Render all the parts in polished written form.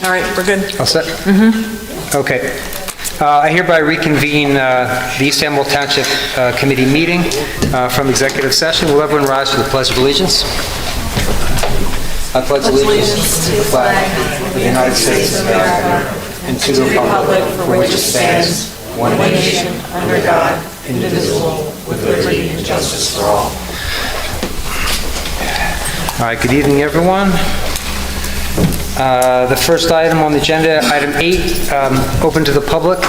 All right, we're good. All set? Okay. I hereby reconvene the East Hamilton Township Committee meeting from executive session. Will everyone rise for the Pledge of Allegiance? I pledge allegiance to the flag of the United States of America and to the republic for which it stands, one nation, under God, indivisible, with liberty and justice for all. All right, good evening, everyone. The first item on the agenda, item 8, open to the public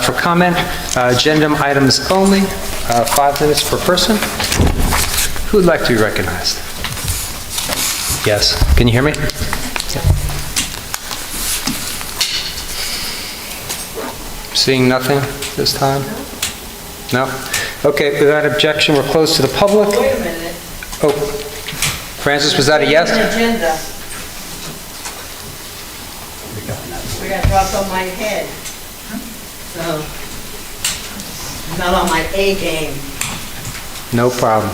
for comment. Agenda items only, 5 minutes per person. Who would like to be recognized? Yes, can you hear me? Seeing nothing this time? No? Okay, without objection, we're closed to the public. Wait a minute. Oh, Francis, was that a yes? Agenda. We got dropped on my head. So, not on my A game. No problem.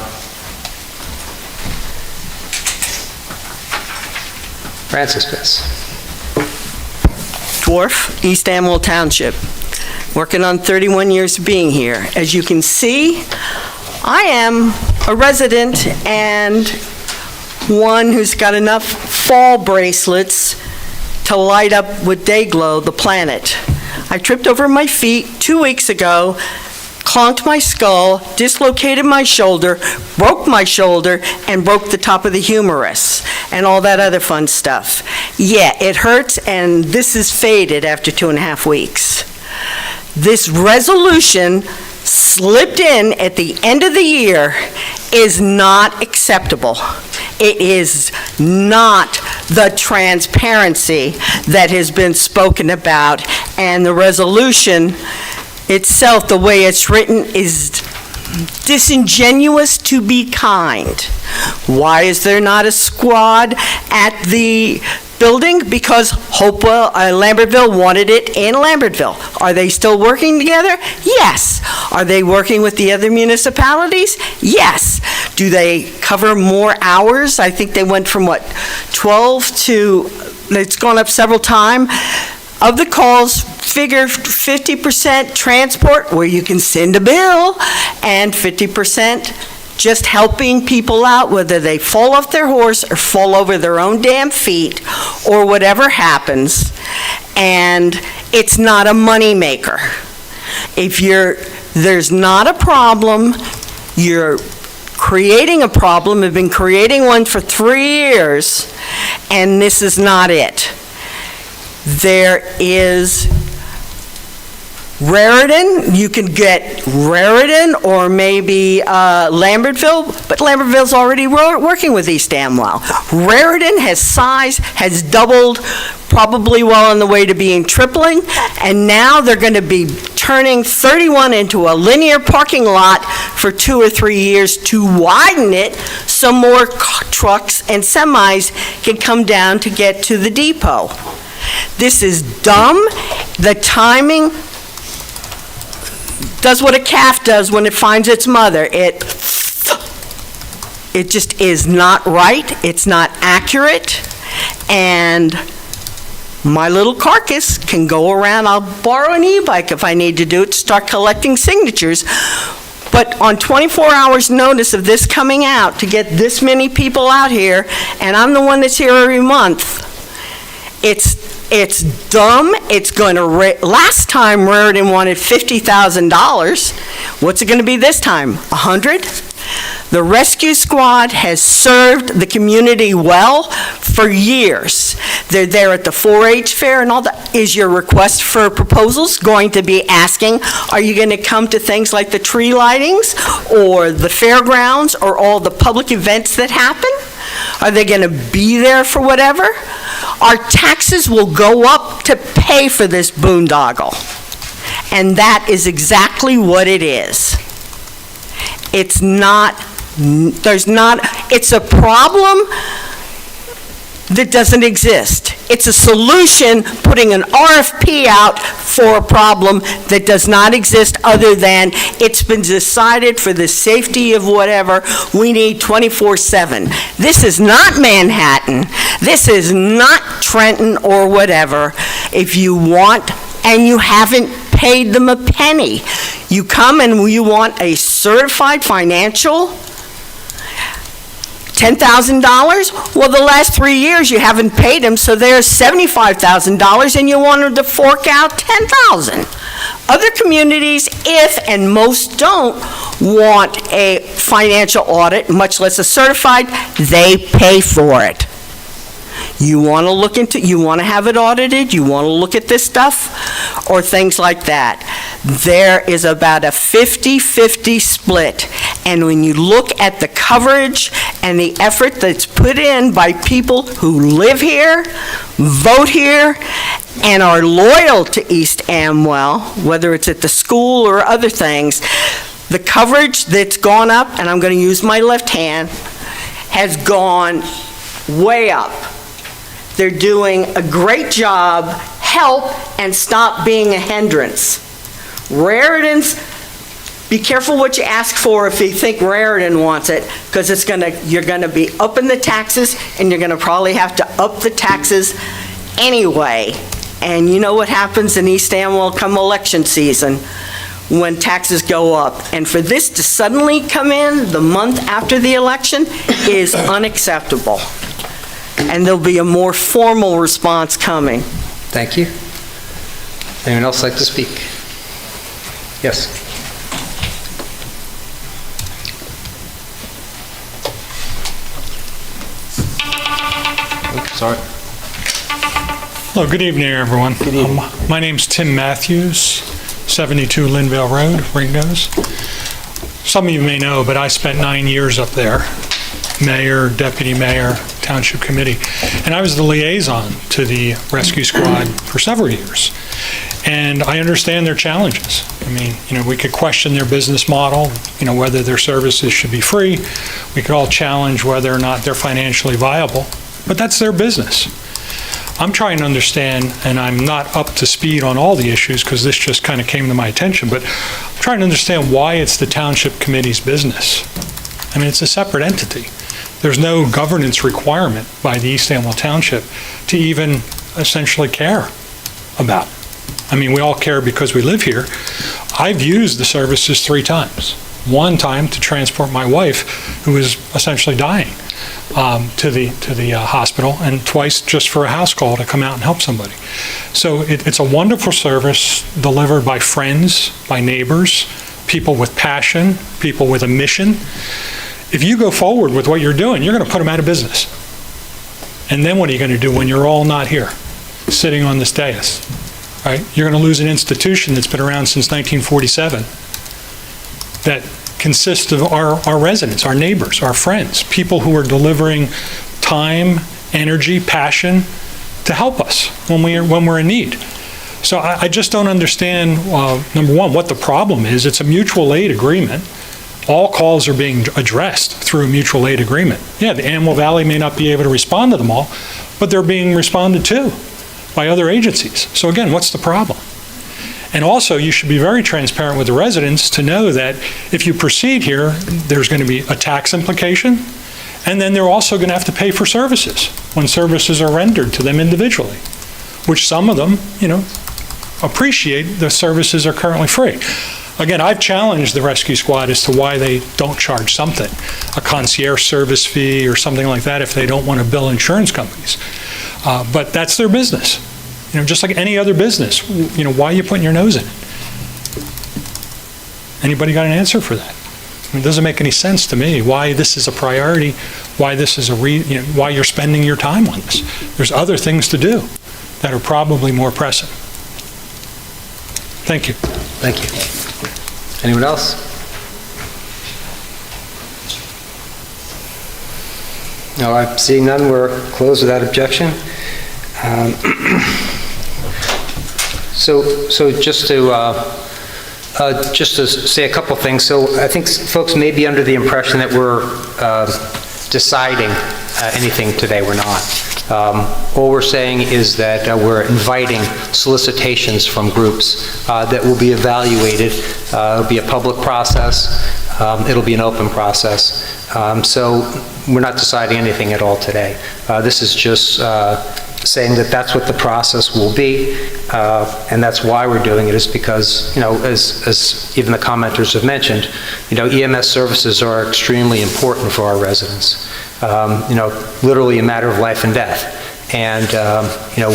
Francis, please. Dwarf, East Hamilton Township. Working on 31 years of being here. As you can see, I am a resident and one who's got enough fall bracelets to light up with day glow the planet. I tripped over my feet 2 weeks ago, clonked my skull, dislocated my shoulder, broke my shoulder, and broke the top of the humerus, and all that other fun stuff. Yeah, it hurts, and this is faded after 2.5 weeks. This resolution slipped in at the end of the year is not acceptable. It is not the transparency that has been spoken about, and the resolution itself, the way it's written, is disingenuous to be kind. Why is there not a squad at the building? Because Hopewell, Lambertville wanted it in Lambertville. Are they still working together? Yes. Are they working with the other municipalities? Yes. Do they cover more hours? I think they went from, 12 to, it's gone up several times. Of the calls, figure 50% transport, where you can send a bill, and 50% just helping people out, whether they fall off their horse or fall over their own damn feet or whatever happens. And it's not a moneymaker. If there's not a problem, you're creating a problem. We've been creating one for 3 years, and this is not it. There is Raritan. You can get Raritan or maybe Lambertville, but Lambertville's already working with East Amwell. Raritan has size, has doubled, probably well on the way to being tripling, and now they're going to be turning 31 into a linear parking lot for 2 or 3 years to widen it so more trucks and semis can come down to get to the depot. This is dumb. The timing does what a calf does when it finds its mother. It just is not right. It's not accurate. And my little carcass can go around. I'll borrow an e-bike if I need to do it, start collecting signatures. But on 24 hours notice of this coming out, to get this many people out here, and I'm the one that's here every month, it's dumb. It's going to, last time Raritan wanted $50,000. What's it going to be this time? 100? The rescue squad has served the community well for years. They're there at the 4-H fair and all that. Is your request for proposals going to be asking, are you going to come to things like the tree lightings or the fairgrounds or all the public events that happen? Are they going to be there for whatever? Our taxes will go up to pay for this boondoggle. And that is exactly what it is. It's not, it's a problem that doesn't exist. It's a solution, putting an RFP out for a problem that does not exist, other than it's been decided for the safety of whatever, we need 24/7. This is not Manhattan. This is not Trenton or whatever. If you want, and you haven't paid them a penny, you come and you want a certified financial, $10,000? Well, the last 3 years you haven't paid them, so there's $75,000, and you want them to fork out $10,000. Other communities, if, and most don't, want a financial audit, much less a certified, they pay for it. You want to look into, you want to have it audited, you want to look at this stuff, or things like that. There is about a 50-50 split, and when you look at the coverage and the effort that's put in by people who live here, vote here, and are loyal to East Amwell, whether it's at the school or other things, the coverage that's gone up, and I'm going to use my left hand, has gone way up. They're doing a great job. Help and stop being a hindrance. Raritan's, be careful what you ask for if you think Raritan wants it, because you're gonna be upping the taxes, and you're gonna probably have to up the taxes anyway. And you know what happens in East Amwell come election season, when taxes go up. And for this to suddenly come in the month after the election is unacceptable. And there'll be a more formal response coming. Thank you. Anyone else like to speak? Yes. Oops, sorry. Hello, good evening, everyone. Good evening. My name's Tim Matthews, 72 Linville Road, Ringgoes. Some of you may know, but I spent 9 years up there, mayor, deputy mayor, Township committee, and I was the liaison to the rescue squad for several years. And I understand their challenges. I mean, we could question their business model, whether their services should be free. We could all challenge whether or not they're financially viable, but that's their business. I'm trying to understand, and I'm not up to speed on all the issues because this just kind of came to my attention, but I'm trying to understand why it's the Township Committee's business. I mean, it's a separate entity. There's no governance requirement by the East Amwell Township to even essentially care about it. I mean, we all care because we live here. I've used the services 3 times. One time to transport my wife, who was essentially dying, to the hospital, and twice just for a house call to come out and help somebody. So it's a wonderful service delivered by friends, by neighbors, people with passion, people with a mission. If you go forward with what you're doing, you're going to put them out of business. And then what are you going to do when you're all not here, sitting on this dais? Right? You're going to lose an institution that's been around since 1947 that consists of our residents, our neighbors, our friends, people who are delivering time, energy, passion to help us when we're in need. So I just don't understand, number one, what the problem is. It's a mutual aid agreement. All calls are being addressed through a mutual aid agreement. Yeah, the Amwell Valley may not be able to respond to them all, but they're being responded to by other agencies. So again, what's the problem? And also, you should be very transparent with the residents to know that if you proceed here, there's going to be a tax implication, and then they're also going to have to pay for services when services are rendered to them individually, which some of them, appreciate the services are currently free. Again, I've challenged the rescue squad as to why they don't charge something, a concierge service fee or something like that if they don't want to bill insurance companies. But that's their business. Just like any other business, why are you putting your nose in it? Anybody got an answer for that? It doesn't make any sense to me why this is a priority, why this is why you're spending your time on this. There's other things to do that are probably more pressing. Thank you. Thank you. Anyone else? No, I'm seeing none. We're closed without objection. So just to say a couple things. So I think folks may be under the impression that we're deciding anything today. We're not. All we're saying is that we're inviting solicitations from groups that will be evaluated. It'll be a public process. It'll be an open process. So we're not deciding anything at all today. This is just saying that that's what the process will be, and that's why we're doing it, is because, as even the commenters have mentioned, EMS services are extremely important for our residents. Literally a matter of life and death. And,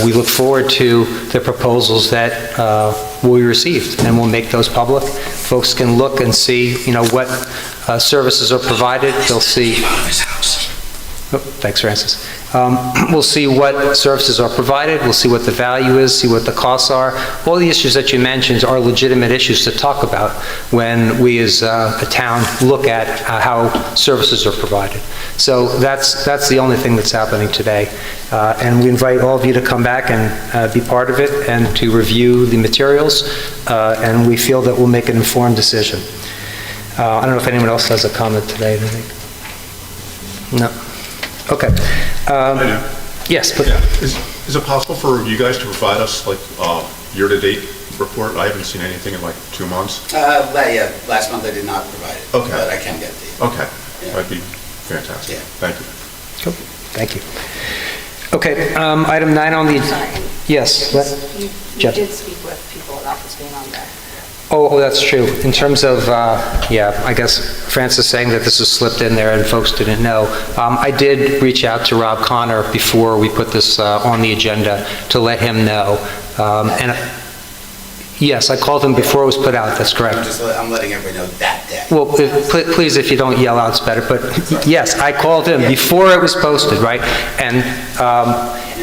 we look forward to the proposals that will be received, and we'll make those public. Folks can look and see, what services are provided. They'll see... Oh, thanks, Francis. We'll see what services are provided, we'll see what the value is, see what the costs are. All the issues that you mentioned are legitimate issues to talk about when we as a town look at how services are provided. So that's the only thing that's happening today. And we invite all of you to come back and be part of it and to review the materials, and we feel that we'll make an informed decision. I don't know if anyone else has a comment today. No. Okay. Yes, but... Yeah. Is it possible for you guys to provide us, like, year-to-date report? I haven't seen anything in, like, 2 months. Yeah, last month I did not provide it. Okay. But I can get it to you. Okay. Yeah. That'd be fantastic. Yeah. Thank you. Cool. Thank you. Okay, item 9 on the... Sorry. Yes. You Jeff. did speak with people about this being on there. Oh, that's true. In terms of, I guess Francis saying that this was slipped in there and folks didn't know. I did reach out to Rob Connor before we put this on the agenda to let him know. And yes, I called him before it was put out, that's correct. I'm letting everybody know that day. Well, please, if you don't yell out, it's better, but yes, I called him before it was posted, right?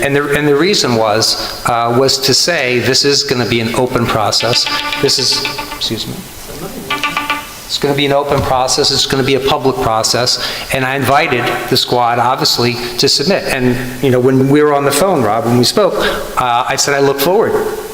And the reason was to say this is going to be an open process. This is, excuse me. It's going to be an open process, it's going to be a public process, and I invited the squad, obviously, to submit. And, when we were on the phone, Rob, when we spoke, I said I look forward,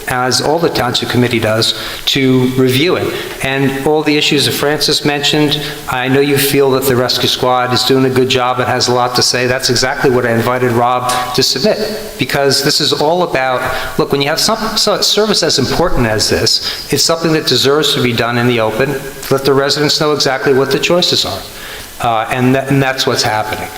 as all the Township Committee does, to reviewing. And all the issues that Francis mentioned, I know you feel that the rescue squad is doing a good job and has a lot to say. That's exactly what I invited Rob to submit, because this is all about, look, when you have some service as important as this, it's something that deserves to be done in the open. Let the residents know exactly what the choices are. And that's what's happening.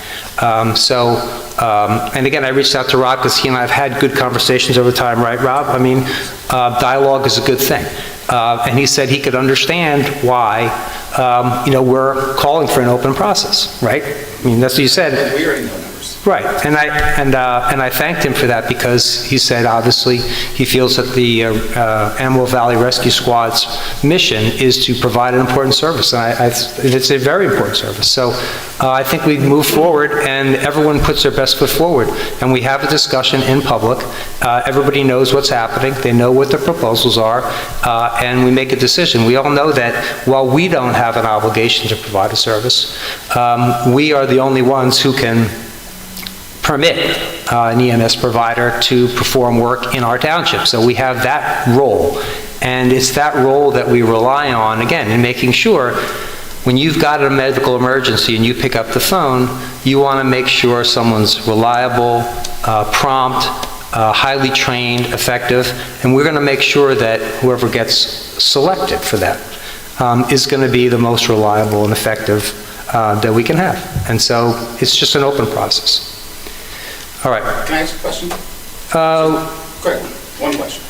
And again, I reached out to Rob because he and I have had good conversations over time, right, Rob? I mean, dialogue is a good thing. And he said he could understand why, we're calling for an open process, right? I mean, that's what you said. We already know numbers. Right, and I thanked him for that, because he said, obviously, he feels that the Antelope Valley Rescue Squad's mission is to provide an important service, and it's a very important service. So I think we move forward, and everyone puts their best foot forward, and we have a discussion in public. Everybody knows what's happening, they know what the proposals are, and we make a decision. We all know that while we don't have an obligation to provide a service, we are the only ones who can permit an EMS provider to perform work in our township. So we have that role, and it's that role that we rely on, again, in making sure when you've got a medical emergency and you pick up the phone, you want to make sure someone's reliable, prompt, highly trained, effective, and we're going to make sure that whoever gets selected for that is going to be the most reliable and effective that we can have. And so it's just an open process. All right. Can I ask a question? Quick one question.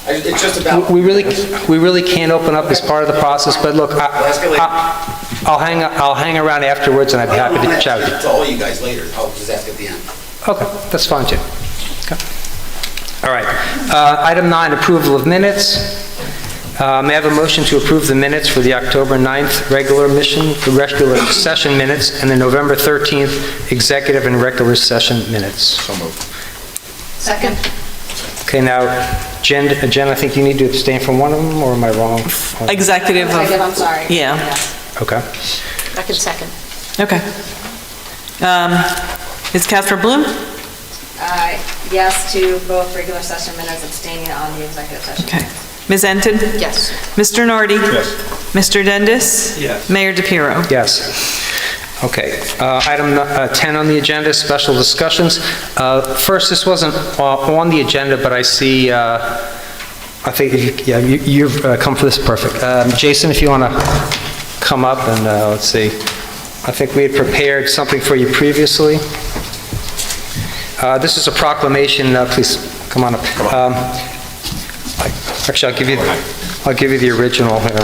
It's just about... We really can't open up as part of the process, but look, I'll hang around afterwards, and I'd be happy to chat with you. To all you guys later. I'll just ask at the end. Okay, that's fine, too. Okay. All right. Item 9, approval of minutes. May I have a motion to approve the minutes for the October 9th regular session minutes and the November 13th executive and regular session minutes? So moved. Second. Okay, now, Jen, I think you need to abstain from one of them, or am I wrong? Executive of... I'm sorry. Yeah. Okay. I can second. Okay. Is Catherine Bloom? Yes to both regular session minutes, abstaining on the executive session. Okay. Ms. Enton? Yes. Mr. Nardi? Yes. Mr. Dendis? Yes. Mayor DePiero? Yes. Okay, item 10 on the agenda, special discussions. First, this wasn't on the agenda, but I see, I think, yeah, you've come for this, perfect. Jason, if you want to come up and, let's see, I think we had prepared something for you previously. This is a proclamation, please, come on up. Actually, I'll give you the original here.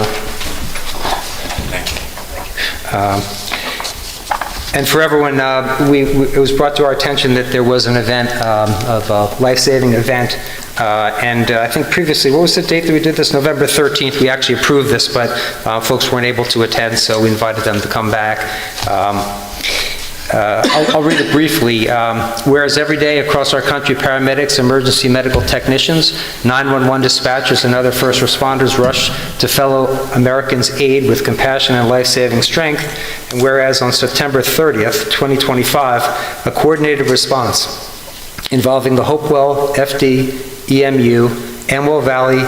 And for everyone, it was brought to our attention that there was an event, of a life-saving event, and I think previously, what was the date that we did this? November 13th, we actually approved this, but folks weren't able to attend, so we invited them to come back. I'll read it briefly. Whereas every day across our country, paramedics, emergency medical technicians, 911 dispatchers, and other first responders rush to fellow Americans' aid with compassion and life-saving strength. And whereas on September 30th, 2025, a coordinated response involving the Hopewell, FD, EMU, Amwell Valley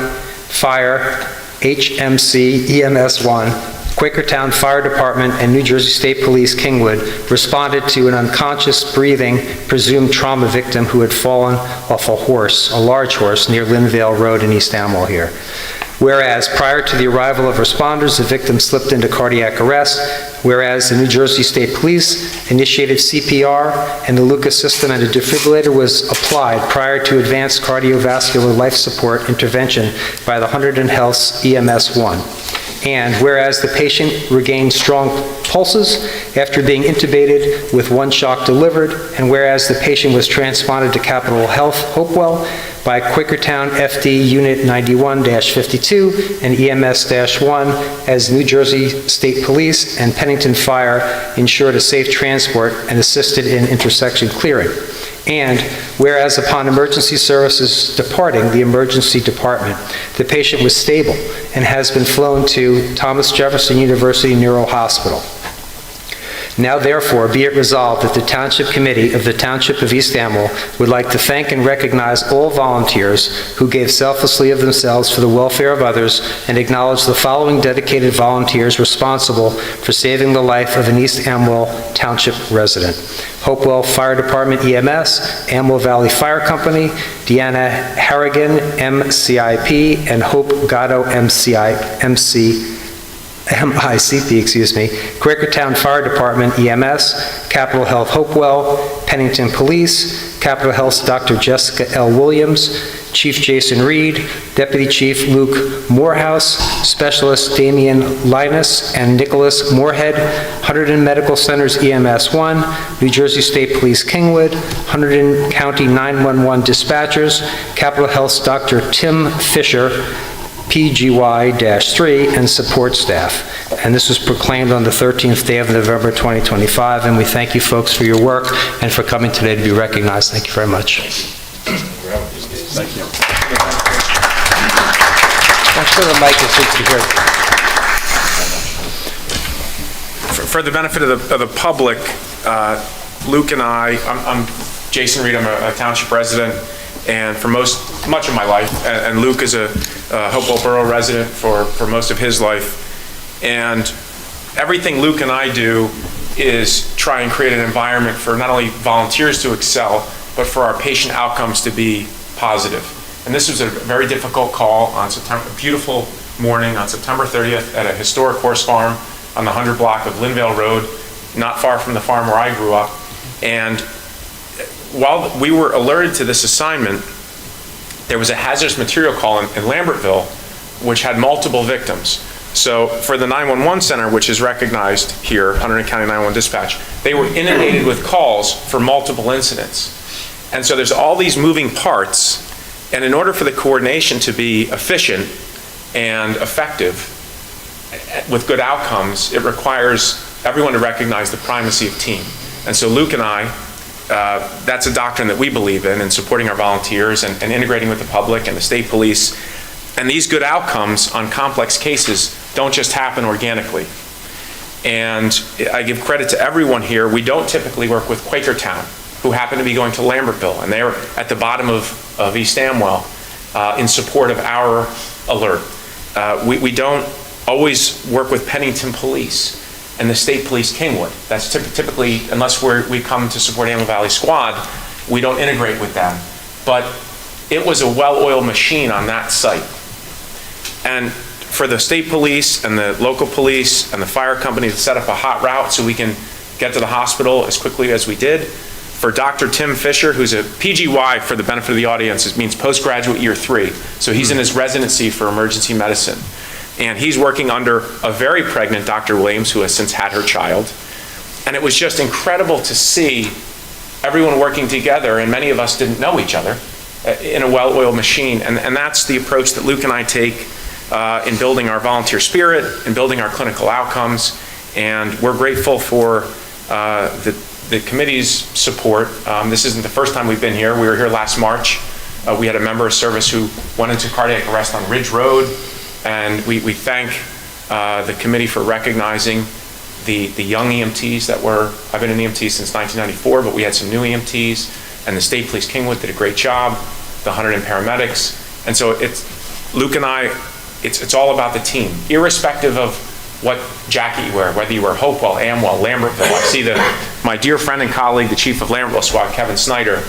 Fire, HMC, EMS-1, Quakertown Fire Department, and New Jersey State Police Kingwood responded to an unconscious, breathing, presumed trauma victim who had fallen off a horse, a large horse, near Linvale Road in East Amwell here. Whereas, prior to the arrival of responders, the victim slipped into cardiac arrest. Whereas, the New Jersey State Police initiated CPR and the Lucas system, and a defibrillator was applied prior to advanced cardiovascular life support intervention by the Hunterdon Health's EMS-1. And whereas the patient regained strong pulses after being intubated with one shock delivered, and whereas the patient was transponded to Capitol Health Hopewell by Quakertown FD Unit 91-52 and EMS-1 as New Jersey State Police and Pennington Fire ensured a safe transport and assisted in intersection clearing. And whereas upon emergency services departing the emergency department, the patient was stable and has been flown to Thomas Jefferson University Neuro Hospital. Now therefore be it resolved that the Township Committee of the Township of East Amwell would like to thank and recognize all volunteers who gave selflessly of themselves for the welfare of others, and acknowledge the following dedicated volunteers responsible for saving the life of an East Amwell Township resident: Hopewell Fire Department EMS, Amwell Valley Fire Company, Deanna Harrigan, MCIP, and Hope Gatto, MICP, Quakertown Fire Department EMS, Capitol Health Hopewell, Pennington Police, Capitol Health's Dr. Jessica L. Williams, Chief Jason Reed, Deputy Chief Luke Morehouse, Specialist Damian Linus and Nicholas Moorhead, Hunterdon Medical Center's EMS-1, New Jersey State Police Kingwood, Hunterdon County 911 Dispatchers, Capitol Health's Dr. Tim Fisher, PGY-3, and support staff. And this was proclaimed on the 13th day of November 2025, and we thank you folks for your work and for coming today to be recognized. Thank you very much. Thank you. I'm sure the mic is good to hear. For the benefit of the public, Luke and I'm Jason Reed, I'm a township resident, and for much of my life, and Luke is a Hopewell Borough resident for most of his life. And everything Luke and I do is try and create an environment for not only volunteers to excel, but for our patient outcomes to be positive. And this was a very difficult call on a beautiful morning on September 30th at a historic horse farm on the 100 block of Linvale Road, not far from the farm where I grew up. And while we were alerted to this assignment, there was a hazardous material call in Lambertville, which had multiple victims. So for the 911 center, which is recognized here, Hunterdon County 911 Dispatch, they were inundated with calls for multiple incidents. And so there's all these moving parts, and in order for the coordination to be efficient and effective with good outcomes, it requires everyone to recognize the primacy of team. And so Luke and I, that's a doctrine that we believe in supporting our volunteers and integrating with the public and the state police. And these good outcomes on complex cases don't just happen organically. And I give credit to everyone here. We don't typically work with Quakertown, who happen to be going to Lambertville, and they're at the bottom of East Amwell in support of our alert. We don't always work with Pennington Police. and the State Police Kingwood. That's typically, unless we come to support Antelope Valley Squad, we don't integrate with them. But it was a well-oiled machine on that site. And for the state police and the local police and the fire company to set up a hot route so we can get to the hospital as quickly as we did. For Dr. Tim Fisher, who's a PGY, for the benefit of the audience, it means postgraduate year 3. So he's in his residency for emergency medicine. And he's working under a very pregnant Dr. Williams, who has since had her child. And it was just incredible to see everyone working together, and many of us didn't know each other, in a well-oiled machine. And that's the approach that Luke and I take in building our volunteer spirit, in building our clinical outcomes. And we're grateful for the committee's support. This isn't the first time we've been here. We were here last March. We had a member of service who went into cardiac arrest on Ridge Road, and we thank the committee for recognizing the young EMTs that were, I've been an EMT since 1994, but we had some new EMTs, and the State Police Kingwood did a great job, the Hunterdon paramedics. And so Luke and I, it's all about the team, irrespective of what jacket you wear, whether you wear Hopewell, Amwell, Lambertville. I see my dear friend and colleague, the chief of Lambertville Squad, Kevin Snyder.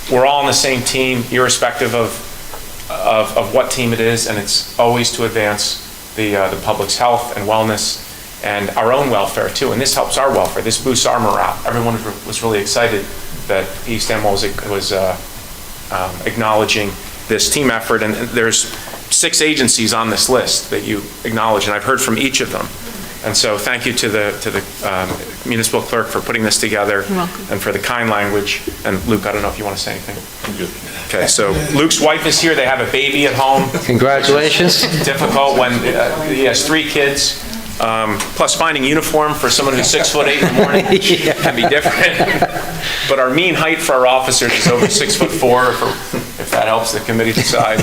We're all on the same team, irrespective of what team it is, and it's always to advance the public's health and wellness and our own welfare too. And this helps our welfare. This boosts our morale. Everyone was really excited that East Amwell was acknowledging this team effort, and there's 6 agencies on this list that you acknowledge, and I've heard from each of them. And so thank you to the municipal clerk for putting this together. You're welcome. And for the kind language. And Luke, I don't know if you want to say anything. Okay, so Luke's wife is here. They have a baby at home. Congratulations. Difficult when he has 3 kids. Plus finding uniform for someone who's 6'8" in the morning can be different. But our mean height for our officers is over 6'4", if that helps the committee decide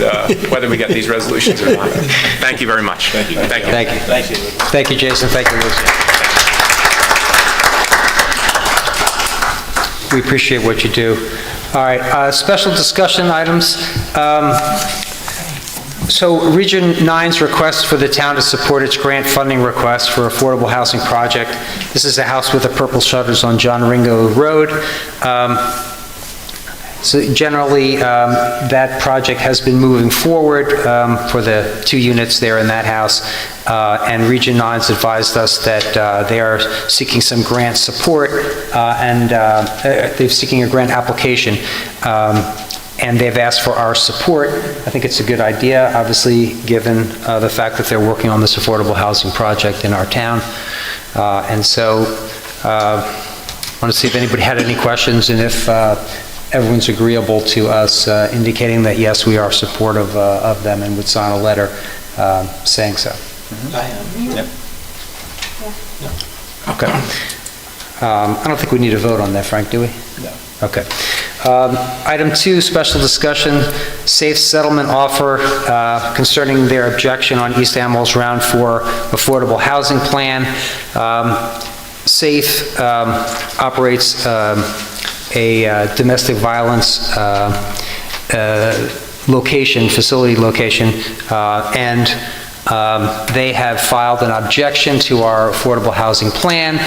whether we get these resolutions or not. Thank you very much. Thank you. Thank you. Thank you. Thank you, Jason. Thank you, Lucy. We appreciate what you do. All right, special discussion items. So Region 9's request for the town to support its grant funding request for affordable housing project. This is a house with the purple shutters on John Ringo Road. So generally, that project has been moving forward for the 2 units there in that house. And Region 9's advised us that they are seeking some grant support, and they're seeking a grant application. And they've asked for our support. I think it's a good idea, obviously, given the fact that they're working on this affordable housing project in our town. And so I want to see if anybody had any questions, and if everyone's agreeable to us indicating that, yes, we are supportive of them and would sign a letter saying so. I am. Yep. Okay. I don't think we need a vote on that, Frank, do we? No. Okay. Item 2, special discussion, SAFE settlement offer concerning their objection on East Amwell's Round 4 affordable housing plan. SAFE operates a domestic violence facility location, and they have filed an objection to our affordable housing plan.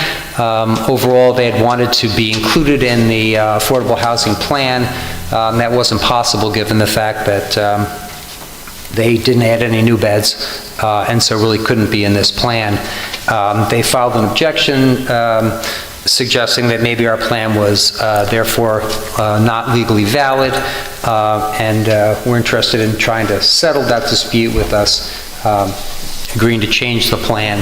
Overall, they had wanted to be included in the affordable housing plan. That wasn't possible given the fact that they didn't add any new beds, and so really couldn't be in this plan. They filed an objection suggesting that maybe our plan was therefore not legally valid, and we're interested in trying to settle that dispute with us, agreeing to change the plan.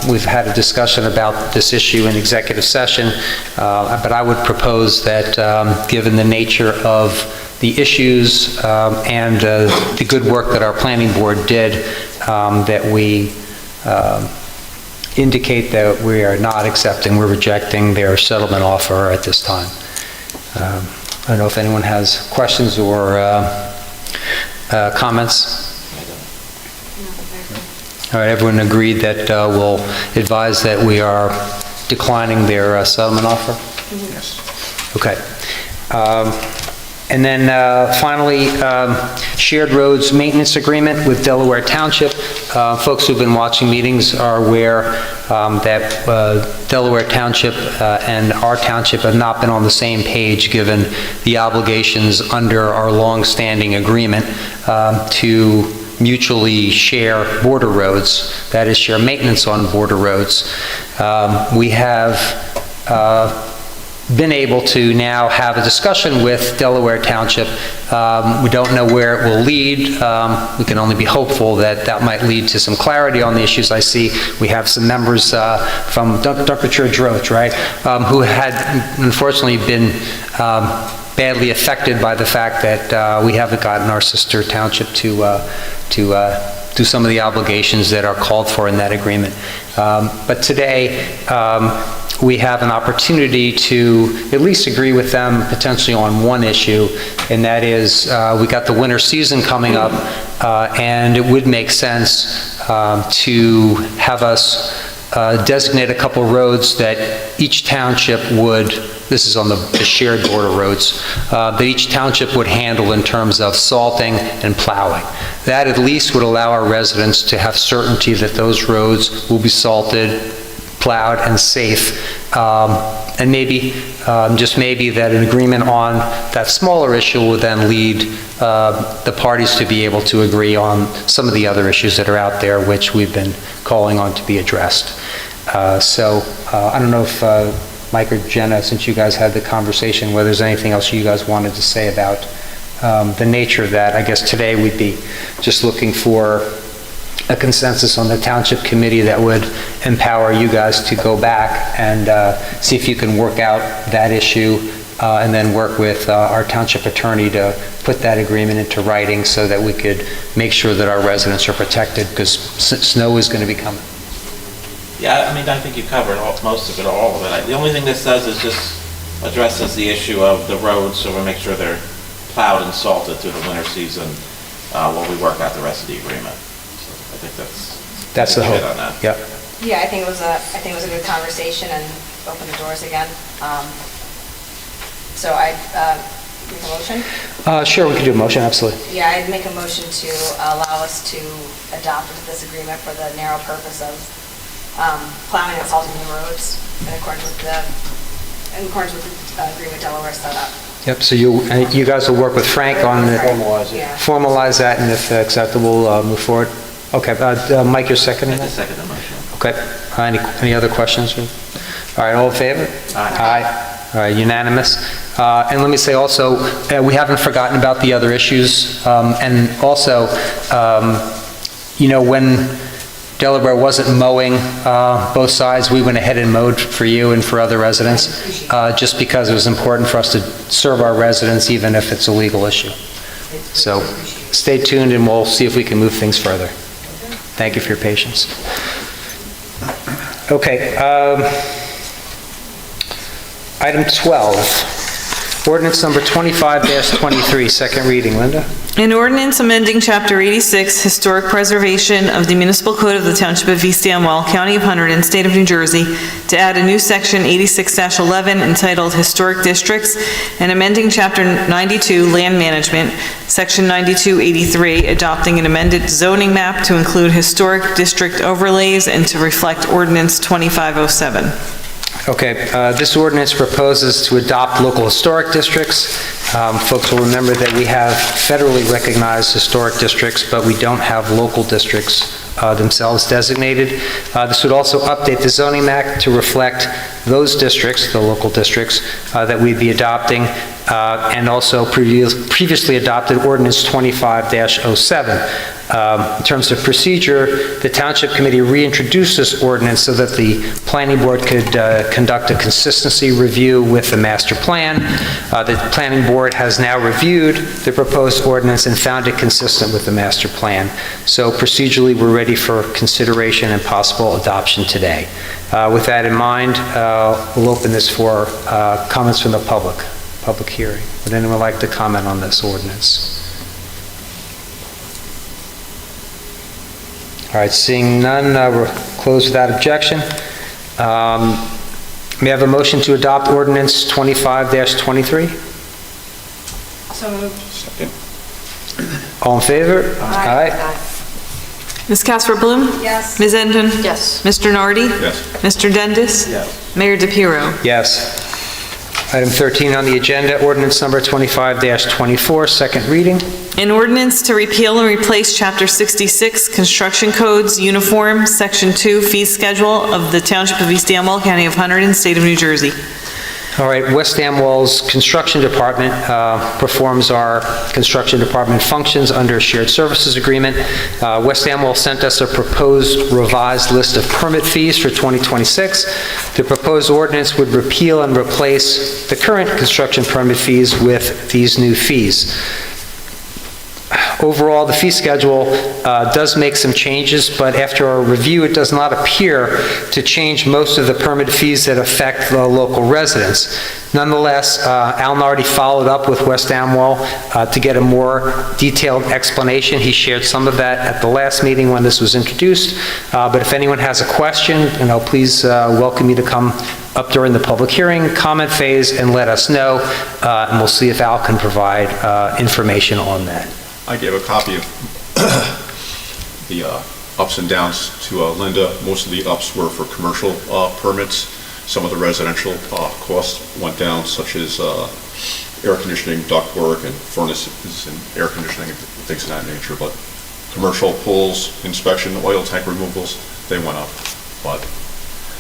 We've had a discussion about this issue in executive session, but I would propose that given the nature of the issues and the good work that our planning board did, that we indicate that we are not accepting, we're rejecting their settlement offer at this time. I don't know if anyone has questions or comments. All right, everyone agreed that we'll advise that we are declining their settlement offer? Yes. Okay. And then finally, shared roads maintenance agreement with Delaware Township. Folks who've been watching meetings are aware that Delaware Township and our township have not been on the same page given the obligations under our long-standing agreement to mutually share border roads, that is, share maintenance on border roads. We have been able to now have a discussion with Delaware Township. We don't know where it will lead. We can only be hopeful that that might lead to some clarity on the issues. I see we have some members from Dr. Church Roach, right, who had unfortunately been badly affected by the fact that we haven't gotten our sister township to do some of the obligations that are called for in that agreement. But today, we have an opportunity to at least agree with them potentially on one issue, and that is we got the winter season coming up, and it would make sense to have us designate a couple roads that each township would, this is on the shared border roads, that each township would handle in terms of salting and plowing. That at least would allow our residents to have certainty that those roads will be salted, plowed, and safe. And maybe, just maybe, that an agreement on that smaller issue will then lead the parties to be able to agree on some of the other issues that are out there, which we've been calling on to be addressed. So I don't know if Mike or Jenna, since you guys had the conversation, whether there's anything else you guys wanted to say about the nature of that. I guess today we'd be just looking for a consensus on the township committee that would empower you guys to go back and see if you can work out that issue and then work with our township attorney to put that agreement into writing so that we could make sure that our residents are protected, because snow is going to be coming. Yeah, I mean, I think you covered most of it, all of it. The only thing this does is just addresses the issue of the roads, so we make sure they're plowed and salted through the winter season while we work out the rest of the agreement. So I think that's the hope. on that. Yep. Yeah, I think it was a good conversation and opened the doors again. So I make a motion? Sure, we can do a motion, absolutely. Yeah, I'd make a motion to allow us to adopt this agreement for the narrow purpose of plowing and salting the roads in accordance with the agreement Delaware set up. Yep, so you guys will work with Frank on the... Yeah. Formalize that, and if acceptable, move forward. Okay, Mike, you're seconding that? Second the motion. Okay, any other questions? All right, all in favor? Aye. All right, unanimous. And let me say also, we haven't forgotten about the other issues, and also, you know, when Delaware wasn't mowing both sides, we went ahead and mowed for you and for other residents, just because it was important for us to serve our residents, even if it's a legal issue. So stay tuned, and we'll see if we can move things further. Thank you for your patience. Okay, item 12, ordinance number 25-23, second reading. Linda? An ordinance amending Chapter 86, Historic Preservation of the Municipal Code of the Township of East Amwell, County of Hunterdon, State of New Jersey, to add a new Section 86-11 entitled Historic Districts, and amending Chapter 92, Land Management, Section 9283, adopting an amended zoning map to include historic district overlays and to reflect Ordinance 2507. Okay, this ordinance proposes to adopt local historic districts. Folks will remember that we have federally recognized historic districts, but we don't have local districts themselves designated. This would also update the zoning map to reflect those districts, the local districts, that we'd be adopting, and also previously adopted Ordinance 25-07. In terms of procedure, the Township Committee reintroduced this ordinance so that the Planning Board could conduct a consistency review with the master plan. The Planning Board has now reviewed the proposed ordinance and found it consistent with the master plan. So procedurally, we're ready for consideration and possible adoption today. With that in mind, we'll open this for comments from the public hearing. Would anyone like to comment on this ordinance? All right, seeing none, we're closed without objection. May I have a motion to adopt ordinance 25-23? So moved. Second. All in favor? Aye. Ms. Casper Bloom? Yes. Ms. Enton? Yes. Mr. Nardi? Yes. Mr. Dendis? Yes. Mayor DePiero? Yes. Item 13 on the agenda, ordinance number 25-24, second reading. An ordinance to repeal and replace Chapter 66, Construction Codes, Uniform, Section 2, Fee Schedule of the Township of East Amwell, County of Hunterdon, State of New Jersey. All right, West Amwell's Construction Department performs our construction department functions under a shared services agreement. West Amwell sent us a proposed revised list of permit fees for 2026. The proposed ordinance would repeal and replace the current construction permit fees with these new fees. Overall, the fee schedule does make some changes, but after our review, it does not appear to change most of the permit fees that affect the local residents. Nonetheless, Al Nardi followed up with West Amwell to get a more detailed explanation. He shared some of that at the last meeting when this was introduced, but if anyone has a question, please welcome you to come up during the public hearing, comment phase, and let us know, and we'll see if Al can provide information on that. I gave a copy of the ups and downs to Linda. Most of the ups were for commercial permits. Some of the residential costs went down, such as air conditioning, ductwork, and furnaces, and air conditioning, and things of that nature. But commercial pools, inspection, oil tank removals, they went up. But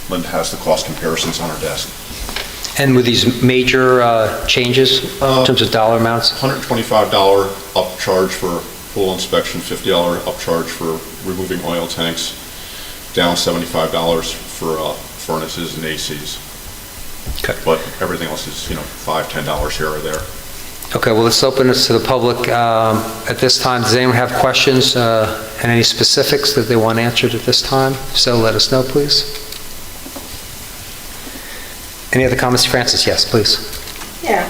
Linda has the cost comparisons on her desk. And with these major changes in terms of dollar amounts? $125 upcharge for pool inspection, $50 upcharge for removing oil tanks, down $75 for furnaces and ACs. Okay. But everything else is, $5, $10 here or there. Okay, well, let's open this to the public at this time. Does anyone have questions and any specifics that they want answered at this time? If so, let us know, please. Any other comments, Francis? Yes, please. Yeah.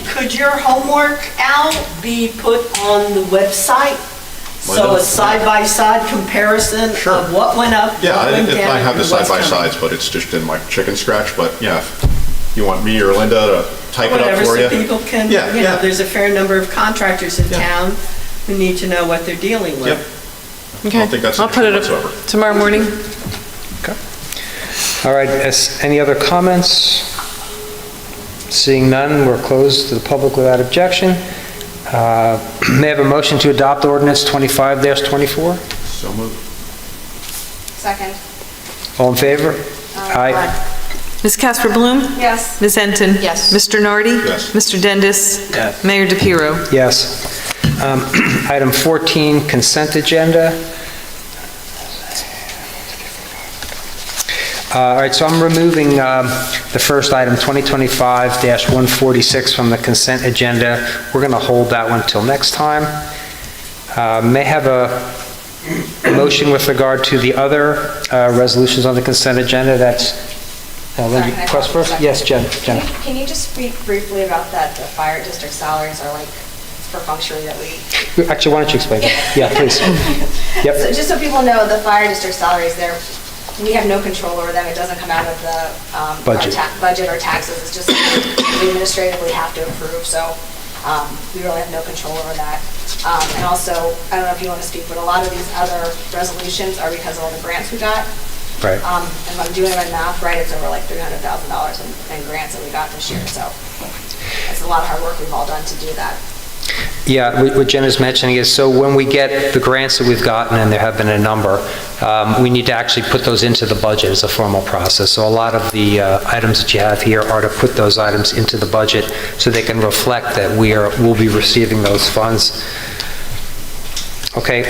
Could your homework, Al, be put on the website? So a side-by-side comparison of what went up, Yeah, what went down, I have the and what's coming? side-by-sides, but it's just in my chicken scratch. But yeah, if you want me or Linda to type it up Whatever, for you. so people can, Yeah. there's a fair number of contractors in Yeah. town who need to know what they're dealing with. Yep. I don't think that's an I'll put issue it up whatsoever. tomorrow morning. All right, any other comments? Seeing none, we're closed to the public without objection. May I have a motion to adopt ordinance 25-24? So moved. Second. All in favor? Aye. Ms. Casper Bloom? Yes. Ms. Enton? Yes. Mr. Nardi? Yes. Mr. Dendis? Yes. Mayor DePiero? Yes. Item 14, consent agenda. All right, so I'm removing the first item, 2025-146, from the consent agenda. We're going to hold that one till next time. May I have a motion with regard to the other resolutions on the consent agenda? That's, Linda, Sorry, can I request pause for a first? second? Yes, Jenna. Can you just speak briefly about that, the fire district salaries are like for functionary that we... Actually, why don't you explain that? Yeah, please. Yep. So just so people know, the fire district salaries, we have no control over them. It doesn't come out of the Budget. budget or taxes. It's just we administratively have to approve, so we really have no control over that. And also, I don't know if you want to speak, but a lot of these other resolutions are because of all the grants we got. Right. And if I'm doing my math right, it's over like $300,000 in grants that we got this year, so it's a lot of hard work we've all done to do that. Yeah, what Jen is mentioning is, so when we get the grants that we've gotten, and there have been a number, we need to actually put those into the budget as a formal process. So a lot of the items that you have here are to put those items into the budget so they can reflect that we'll be receiving those funds. Okay,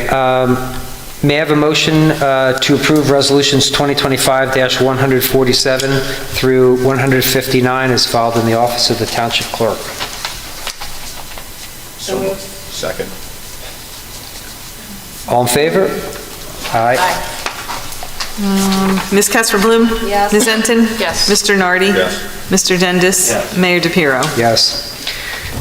may I have a motion to approve resolutions 2025-147 through 159 as filed in the office of the Township Clerk? So moved. Second. All in favor? Aye. Ms. Casper Bloom? Yes. Ms. Enton? Yes. Mr. Nardi? Yes. Mr. Dendis? Yes. Mayor DePiero? Yes.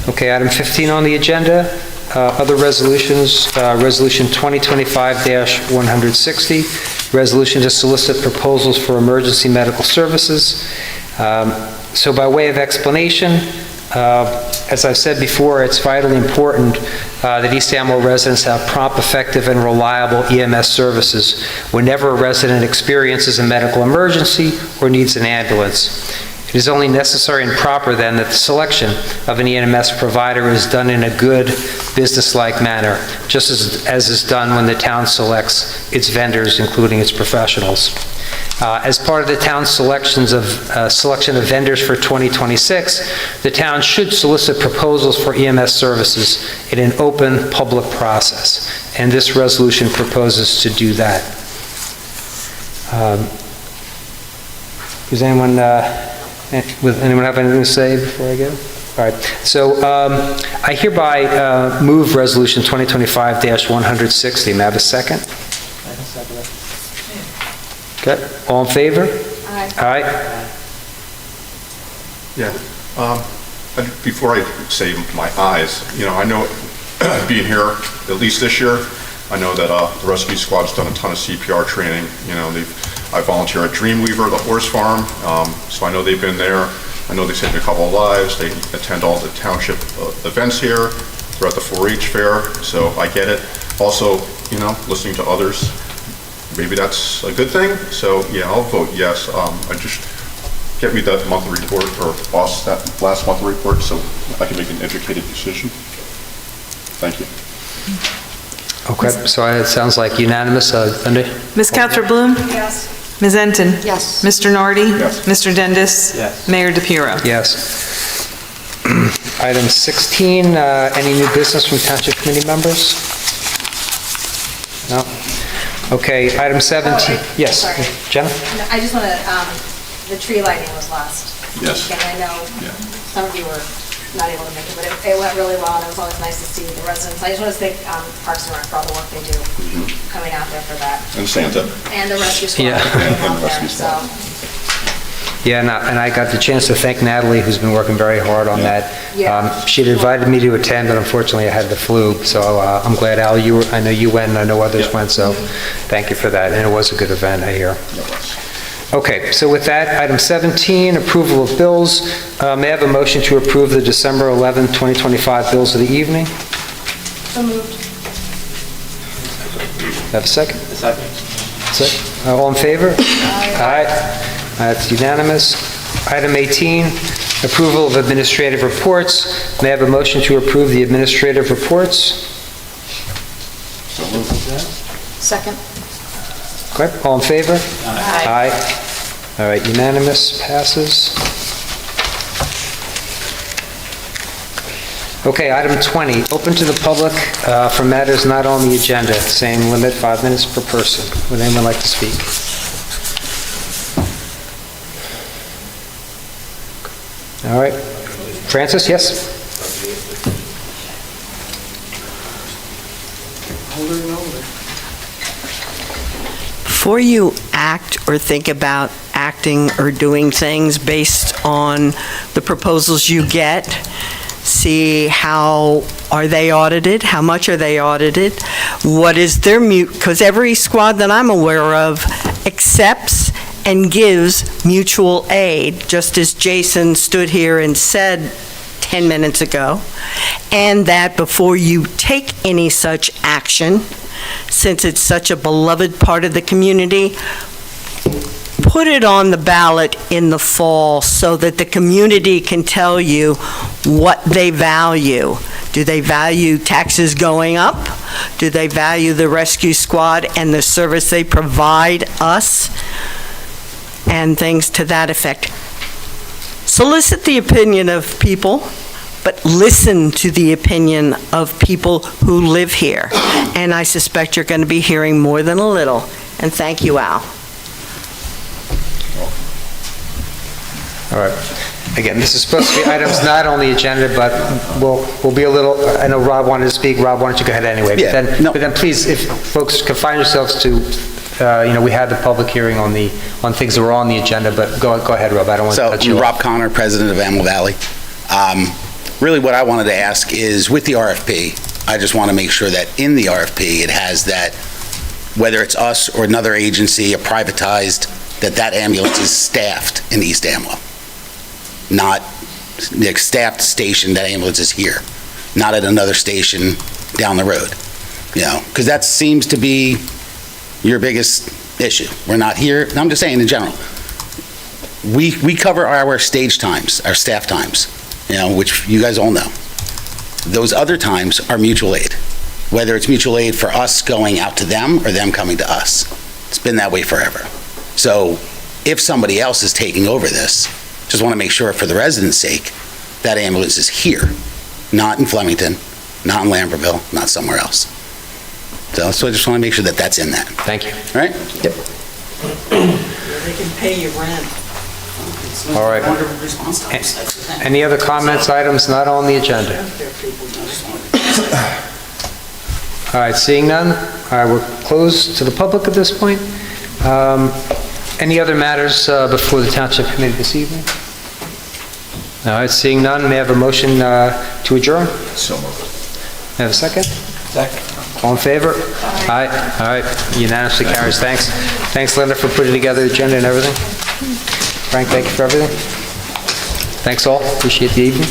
Okay, item 15 on the agenda, other resolutions, Resolution 2025-160, resolution to solicit proposals for emergency medical services. So by way of explanation, As I've said before, it's vitally important that East Amwell residents have prompt, effective, and reliable EMS services whenever a resident experiences a medical emergency or needs an ambulance. It is only necessary and proper, then, that the selection of an EMS provider is done in a good, business-like manner, just as is done when the town selects its vendors, including its professionals. As part of the town's selection of vendors for 2026, the town should solicit proposals for EMS services in an open, public process, and this resolution proposes to do that. Does anyone have anything to say before I go? All right, so I hereby move Resolution 2025-160. May I have a second? Okay, all in favor? Aye. Aye. Yeah. Before I say my ayes, I know being here, at least this year, I know that the rescue squad's done a ton of CPR training. I volunteer at Dreamweaver, the horse farm, so I know they've been there. I know they saved a couple of lives. They attend all the township events here. They're at the 4-H fair, so I get it. Also, listening to others, maybe that's a good thing. So yeah, I'll vote yes. I just get me that monthly report, or boss that last monthly report, so I can make an educated decision. Thank you. Okay, so it sounds like unanimous. Linda? Ms. Catherine Bloom? Yes. Ms. Enton? Yes. Mr. Nardi? Yes. Mr. Dendis? Yes. Mayor DePiero? Yes. Item 16, any new business from township committee members? No? Okay, item 17. Yes, sorry. Jenna? I just want to, the tree lighting was last Yes. week, and I know Yeah. some of you were not able to make it, but it went really well, and it was always nice to see the residents. I just want to thank Parks and Rec for all the work they do coming out there for that, And Santa. and the rescue squad Yeah. for being And out the there, rescue so. squad. Yeah, and I got the chance to thank Natalie, who's been working very hard on that. Yeah. She'd invited me to attend, but unfortunately I had the flu, so I'm glad, Al, I know you went, and I know others went, so thank you for that, and it was a good event, I hear. Okay, so with that, item 17, approval of bills. May I have a motion to approve the December 11, 2025 bills of the evening? So moved. Have a second? Second. All in favor? Aye. That's unanimous. Item 18, approval of administrative reports. May I have a motion to approve the administrative reports? Second. Okay, all in favor? Aye. Aye. All right, unanimous, passes. Okay, item 20, open to the public for matters not on the agenda. Same limit, 5 minutes per person. Would anyone like to speak? All right. Francis, yes? Before you act or think about acting or doing things based on the proposals you get, see how are they audited, how much are they audited, what is their because every squad that I'm aware of accepts and gives mutual aid, just as Jason stood here and said 10 minutes ago, and that before you take any such action, since it's such a beloved part of the community, put it on the ballot in the fall so that the community can tell you what they value. Do they value taxes going up? Do they value the rescue squad and the service they provide us? And things to that effect. Solicit the opinion of people, but listen to the opinion of people who live here. And I suspect you're going to be hearing more than a little. And thank you, Al. All right. Again, this is supposed to be items not on the agenda, but we'll be a little, I know Rob wanted to speak. Rob, why don't you go ahead anyway? Yeah, no. But then please, if folks confine yourselves to, we had the public hearing on things that were on the agenda, but go ahead, Rob. I don't want to cut you So, off. Rob Connor, president of Amwell Valley. Really what I wanted to ask is, with the RFP, I just want to make sure that in the RFP, it has that, whether it's us or another agency, a privatized, that ambulance is staffed in East Amwell. Not the staffed station, that ambulance is here, not at another station down the road, because that seems to be your biggest issue. We're not here, I'm just saying in general. We cover our stage times, our staff times, which you guys all know. Those other times are mutual aid, whether it's mutual aid for us going out to them or them coming to us. It's been that way forever. So if somebody else is taking over this, just want to make sure for the residents' sake, that ambulance is here, not in Flemington, not in Lambertville, not somewhere else. So I just want to make sure that that's in that. Thank you. All right? Yep. They can pay you rent. All right. Any other comments, items not on the agenda? All right, seeing none, we're closed to the public at this point. Any other matters before the Township Committee this evening? All right, seeing none, may I have a motion to adjourn? So moved. May I have a second? Second. All in favor? Aye. All right, unanimously carries. Thanks. Thanks, Linda, for putting together the agenda and everything. Frank, thank you for everything. Thanks all, appreciate the evening.